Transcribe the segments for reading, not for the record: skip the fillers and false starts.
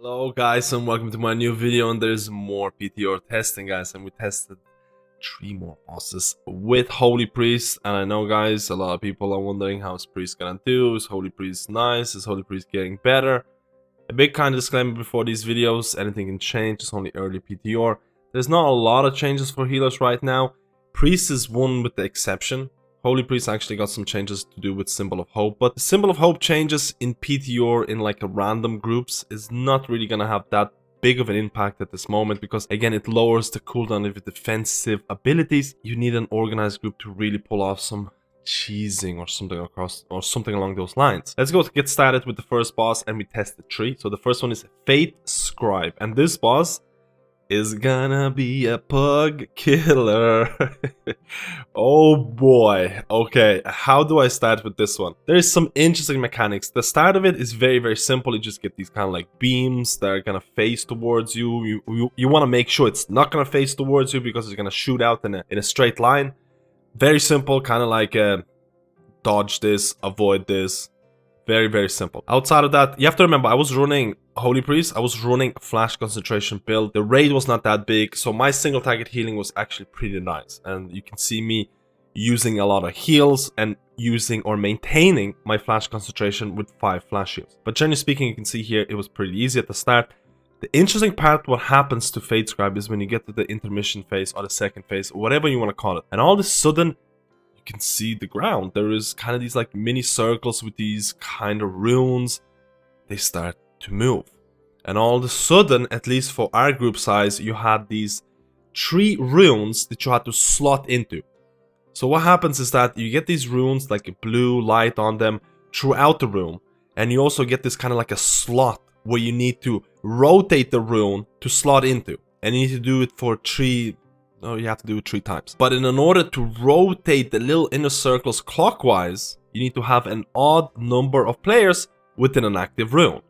Hello guys and welcome to my new video, and there's more PTR testing, guys, and we tested 3 more bosses with Holy Priest. And I know, guys, a lot of people are wondering how's Priest gonna do. Is Holy Priest nice? Is Holy Priest getting better? A big kind of disclaimer before these videos: anything can change, it's only early PTR. There's not a lot of changes for healers right now. Priest is one with the exception. Holy Priest actually got some changes to do with Symbol of Hope, but the Symbol of Hope changes in PTR in like a random groups is not really gonna have that big of an impact at this moment, because again it lowers the cooldown of your defensive abilities. You need an organized group to really pull off some cheesing or something along those lines. Let's go to get started with the first boss, and we tested 3. So the first one is Fatescribe, and this boss is gonna be a pug killer. Oh boy. Okay, how do I start with this one? There is some interesting mechanics. The start of it is very simple. You just get these kind of like beams that are gonna face towards you. You want to make sure it's not gonna face towards you, because it's gonna shoot out in a straight line. Very simple, kind of like dodge this, avoid this. Very simple. Outside of that, you have to remember, I was running Holy Priest, I was running a flash concentration build. The raid was not that big, so my single target healing was actually pretty nice. And you can see me using a lot of heals and using or maintaining my flash concentration with 5 flash heals. But generally speaking, you can see here it was pretty easy at the start. The interesting part, what happens to Fatescribe, is when you get to the intermission phase or the second phase, whatever you want to call it, and all of a sudden you can see the ground. There is kind of these like mini circles with these kind of runes. They start to move, and all of a sudden, at least for our group size, you had these 3 runes that you had to slot into. So what happens is that you get these runes like a blue light on them throughout the room, and you also get this kind of like a slot where you need to rotate the rune to slot into, and you need to do it for 3. Oh, you have to do it 3 times. But in order to rotate the little inner circles clockwise, you need to have an odd number of players within an active rune.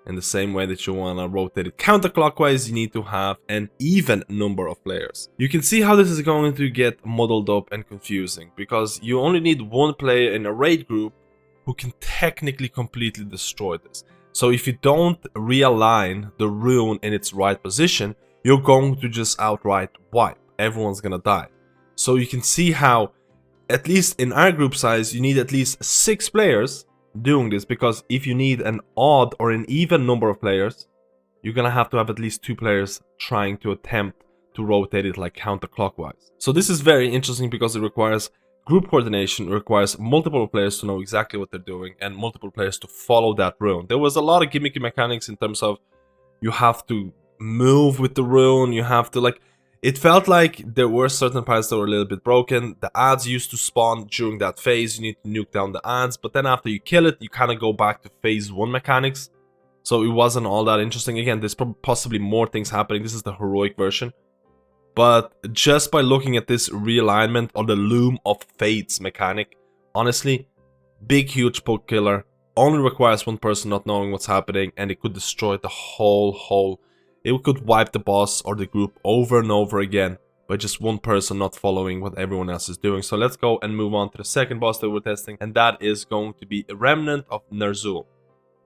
In the same way that you want to rotate it counterclockwise, you need to have an even number of players. You can see how this is going to get muddled up and confusing, because you only need 1 player in a raid group who can technically completely destroy this. So if you don't realign the rune in its right position, you're going to just outright wipe. Everyone's gonna die. So you can see how, at least in our group size, you need at least 6 players doing this, because if you need an odd or an even number of players, you're gonna have to have at least 2 players trying to attempt to rotate it like counterclockwise. So this is very interesting, because it requires group coordination, it requires multiple players to know exactly what they're doing, and multiple players to follow that rune. There was a lot of gimmicky mechanics in terms of you have to move with the rune, you have to like... It felt like there were certain parts that were a little bit broken. The adds used to spawn during that phase. You need to nuke down the adds, but then after you kill it, you kind of go back to phase 1 mechanics. So it wasn't all that interesting. Again, there's possibly more things happening. This is the heroic version. But just by looking at this realignment or the Loom of Fates mechanic, honestly, big huge pug killer. Only requires 1 person not knowing what's happening, and it could destroy the whole... It could wipe the boss or the group over and over again by just 1 person not following what everyone else is doing. So let's go and move on to the second boss that we're testing, and that is going to be Remnant of Ner'zhul.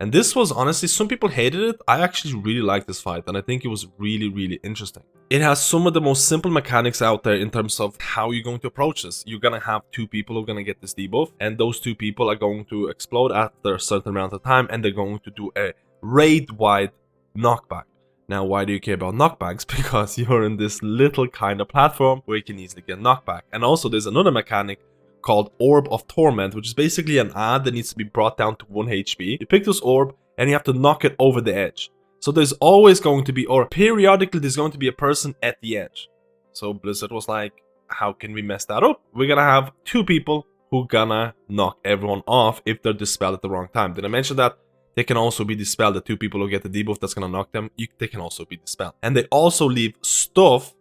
And this was, honestly, some people hated it. I actually really liked this fight, and I think it was really interesting. It has some of the most simple mechanics out there in terms of how you're going to approach this. You're gonna have 2 people who are gonna get this debuff, and those 2 people are going to explode after a certain amount of time, and they're going to do a raid-wide knockback. Now, why do you care about knockbacks? Because you're in this little kind of platform where you can easily get knockback. And also, there's another mechanic called Orb of Torment, which is basically an ad that needs to be brought down to 1 HP. You pick this orb, and you have to knock it over the edge. So there's always going to be, or periodically, there's going to be a person at the edge. So Blizzard was like, how can we mess that up? We're gonna have 2 people who gonna knock everyone off if they're dispelled at the wrong time. Did I mention that? They can also be dispelled. The 2 people who get the debuff that's gonna knock them, they can also be dispelled. And they also leave stuff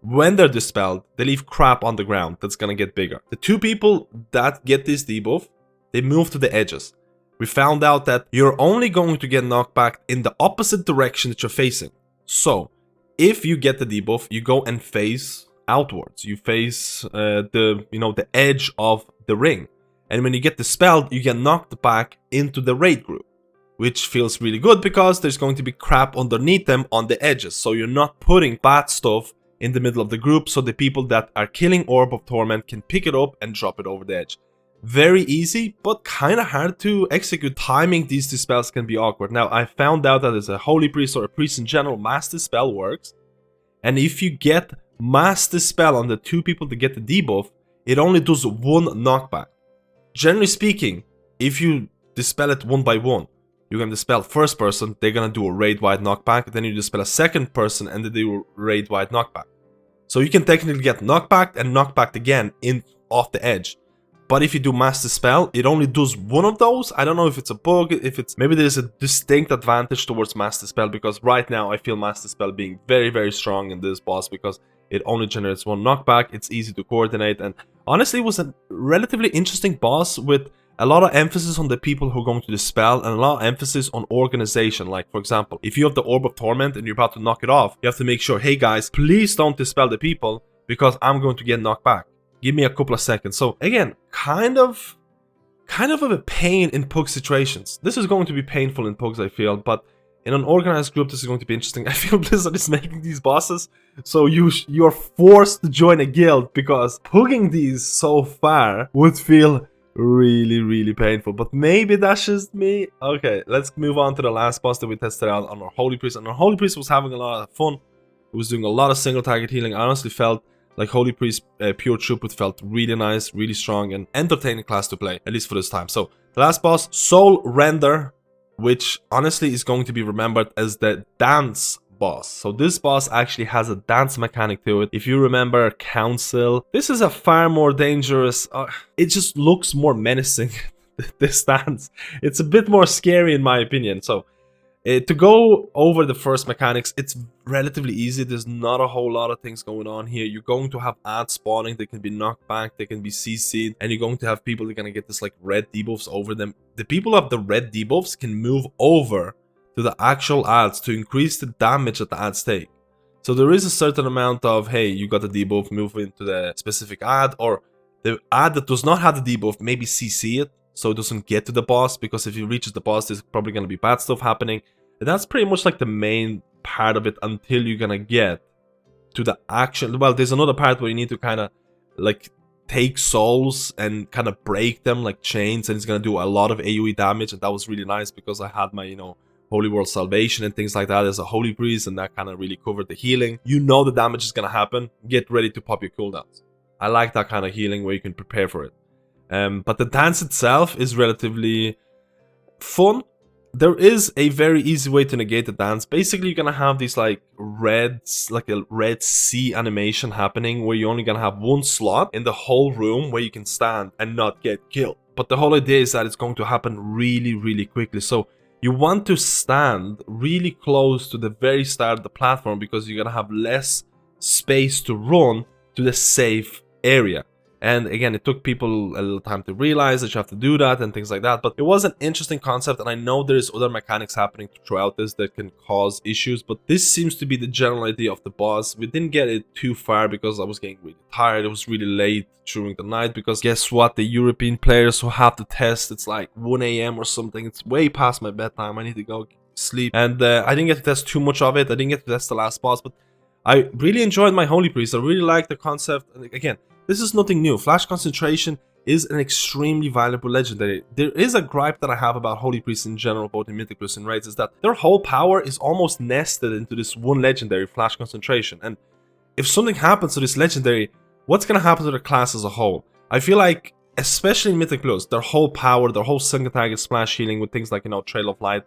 when they're dispelled. They leave crap on the ground that's gonna get bigger. The 2 people that get this debuff, they move to the edges. We found out that you're only going to get knocked back in the opposite direction that you're facing. So, if you get the debuff, you go and face outwards. You face the edge of the ring. And when you get dispelled, you get knocked back into the raid group. which feels really good because there's going to be crap underneath them on the edges. So you're not putting bad stuff in the middle of the group, so the people that are killing Orb of Torment can pick it up and drop it over the edge. Very easy, but kind of hard to execute. Timing these two spells can be awkward. Now, I found out that as a Holy Priest or a Priest in general, Mass Dispel works. And if you get Mass Dispel on the two people to get the debuff, it only does one knockback. Generally speaking, if you dispel it one by one, you're going to dispel first person, they're going to do a raid-wide knockback, then you dispel a second person and they do a raid-wide knockback. So you can technically get knockbacked and knockbacked again off the edge. But if you do Mass Dispel, it only does one of those. I don't know if it's a bug, maybe there's a distinct advantage towards Mass Dispel, because right now I feel Mass Dispel being very, very strong in this boss because it only generates one knockback, it's easy to coordinate, and honestly it was a relatively interesting boss with a lot of emphasis on the people who are going to dispel and a lot of emphasis on organization. Like, for example, if you have the Orb of Torment and you're about to knock it off, you have to make sure, hey guys, please don't dispel the people because I'm going to get knocked back. Give me a couple of seconds. So again, kind of a pain in pug situations. This is going to be painful in pugs, I feel, but in an organized group, this is going to be interesting. I feel Blizzard is making these bosses, so you're forced to join a guild, because pugging these so far would feel really, really painful. But maybe that's just me. Okay, let's move on to the last boss that we tested out on our Holy Priest. And our Holy Priest was having a lot of fun. It was doing a lot of single target healing. I honestly felt like Holy Priest Pure Throughput felt really nice, really strong, and entertaining class to play, at least for this time. So the last boss, Soulrender, which honestly is going to be remembered as the dance boss. So this boss actually has a dance mechanic to it. If you remember Council, this is a far more dangerous, it just looks more menacing, this dance. It's a bit more scary in my opinion. So to go over the first mechanics, it's relatively easy. There's not a whole lot of things going on here. You're going to have ads spawning, they can be knocked back, they can be CC'd, and you're going to have people that are going to get this like red debuffs over them. The people who have the red debuffs can move over to the actual ads to increase the damage that the ads take. So there is a certain amount of, hey, you got the debuff, move into the specific ad, or the ad that does not have the debuff, maybe CC it so it doesn't get to the boss, because if it reaches the boss, there's probably going to be bad stuff happening. And that's pretty much like the main part of it until you're going to get to the actual... Well, there's another part where you need to kind of like take souls and kind of break them like chains, and it's going to do a lot of AoE damage, and that was really nice because I had my, you know, Holy World Salvation and things like that as a Holy Priest, and that kind of really covered the healing. You know the damage is going to happen, get ready to pop your cooldowns. I like that kind of healing where you can prepare for it. But the dance itself is relatively fun. There is a very easy way to negate the dance. Basically, you're gonna have these like reds, like a red C animation happening where you're only gonna have one slot in the whole room where you can stand and not get killed. But the whole idea is that it's going to happen really, really quickly. So you want to stand really close to the very start of the platform because you're gonna have less space to run to the safe area. And again, it took people a little time to realize that you have to do that and things like that. But it was an interesting concept, and I know there's other mechanics happening throughout this that can cause issues. But this seems to be the general idea of the boss. We didn't get it too far because I was getting really tired. It was really late during the night because guess what? The European players who have to test, it's like 1 AM or something. It's way past my bedtime. I need to go sleep. And I didn't get to test too much of it. I didn't get to test the last boss, but I really enjoyed my Holy Priest. I really like the concept. And again, this is nothing new. Flash Concentration is an extremely valuable legendary. There is a gripe that I have about Holy Priests in general, both in Mythic Plus and Raids, is that their whole power is almost nested into this one legendary, Flash Concentration. And if something happens to this legendary, what's going to happen to the class as a whole? I feel like, especially in Mythic Plus, their whole power, their whole single target splash healing with things like, you know, Trail of Light,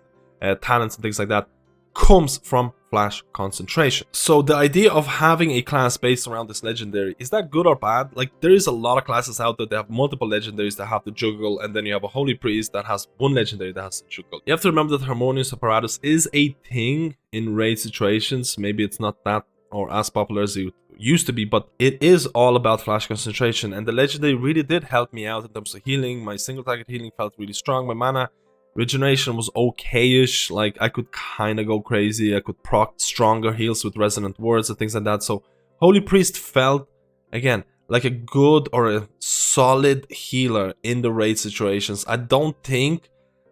talents and things like that, comes from Flash Concentration. So the idea of having a class based around this legendary, is that good or bad? Like, there is a lot of classes out there that have multiple legendaries that have to juggle, and then you have a Holy Priest that has one legendary that has to juggle. You have to remember that Harmonious Apparatus is a thing in raid situations. Maybe it's not that or as popular as it used to be, but it is all about Flash Concentration, and the legendary really did help me out in terms of healing. My single target healing felt really strong. My mana regeneration was okay-ish, like I could kind of go crazy. I could proc stronger heals with Resonant Words and things like that. So Holy Priest felt, again, like a good or a solid healer in the raid situations. I don't think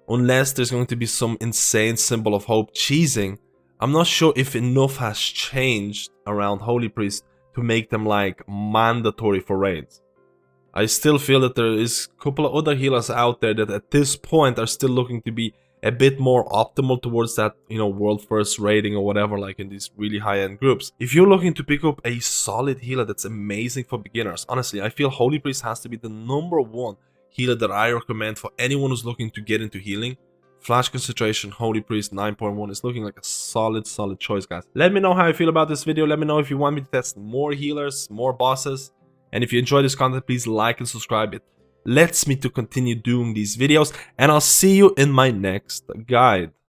unless there's going to be some insane symbol of hope cheesing. I'm not sure if enough has changed around Holy Priest to make them like mandatory for raids. I still feel that there is a couple of other healers out there that at this point are still looking to be a bit more optimal towards that, world first raiding or whatever, like in these really high-end groups. If you're looking to pick up a solid healer that's amazing for beginners, honestly, I feel Holy Priest has to be the #1 healer that I recommend for anyone who's looking to get into healing. Flash Concentration Holy Priest 9.1 is looking like a solid choice, guys. Let me know how you feel about this video. Let me know if you want me to test more healers, more bosses. And if you enjoy this content, please like and subscribe. It lets me to continue doing these videos. And I'll see you in my next guide.